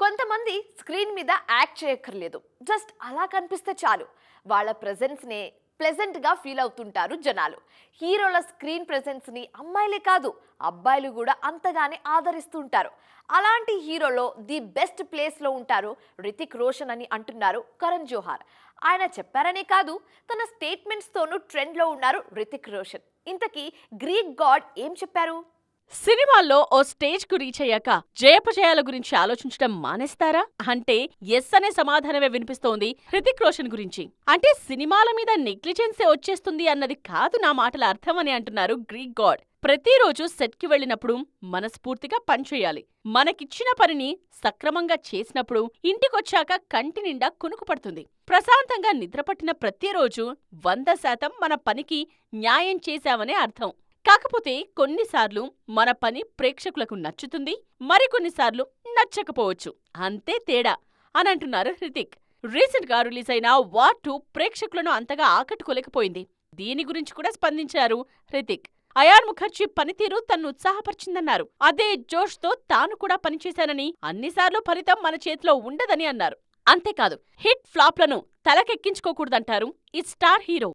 కొంతమంది స్క్రీన్ మీద యాక్ట్ చేయక్కర్లేదు, జస్ట్ అలా కనిపిస్తే చాలు. వాళ్ళ ప్రెజెన్స్నే ప్లెజెంట్గా ఫీల్ అవుతుంటారు జనాలు. హీరోల స్క్రీన్ ప్రెజెన్స్ని అమ్మాయిలే కాదు, అబ్బాయిలు కూడా అంతగానే ఆదరిస్తుంటారు. అలాంటి హీరోలో ది బెస్ట్ ప్లేస్లో ఉంటారు రితిక్ రోషన్ అని అంటున్నారు కరణ్ జోహార్. ఆయన చెప్పారనే కాదు, తన స్టేట్మెంట్స్తోనూ ట్రెండ్లో ఉన్నారు రితిక్ రోషన్. ఇంతకీ గ్రీక్ గాడ్ ఏం చెప్పారు? సినిమాల్లో ఓ స్టేజ్ కు రీచ్ అయ్యాక జయాపజయాల గురించి ఆలోచించడం మానేస్తారా అంటే ఎస్ అనే సమాధానమే వినిపిస్తోంది హృతిక్ రోషన్ గురించి. అంటే సినిమాల మీద నెగ్లిజెన్సే వచ్చేస్తుంది అన్నది కాదు నా మాటల అర్థం అని అంటున్నారు గ్రీక్ గాడ్. ప్రతిరోజు సెట్ కి వెళ్ళినప్పుడు మనస్ఫూర్తిగా పనిచేయాలి. మనకిచ్చిన పనిని సక్రమంగా చేసినప్పుడు ఇంటికొచ్చాక కంటి నిండా కునుకు పడుతుంది. ప్రశాంతంగా నిద్రపట్టిన ప్రతిరోజు 100% మన పనికి న్యాయం చేశామనే అర్థం. కాకపోతే కొన్నిసార్లు మన పని ప్రేక్షకులకు నచ్చుతుంది, మరికొన్నిసార్లు నచ్చకపోవచ్చు. అంతే తేడా అని అంటున్నారు హృతిక్. రీసెంట్ గా రిలీజ్ అయిన వార్ 2 ప్రేక్షకులను అంతగా ఆకట్టుకోలేకపోయింది. దీని గురించి కూడా స్పందించారు హృతిక్. అయాన్ ముఖర్జీ పనితీరు తన్ను ఉత్సాహపరిచిందన్నారు. అదే జోష్ తో తాను కూడా పనిచేశానని, అన్నిసార్లు ఫలితం మన చేతిలో ఉండదని అన్నారు. అంతేకాదు, హిట్ ఫ్లాప్లను తలకెక్కించుకోకూడదంటారు ఈ స్టార్ హీరో.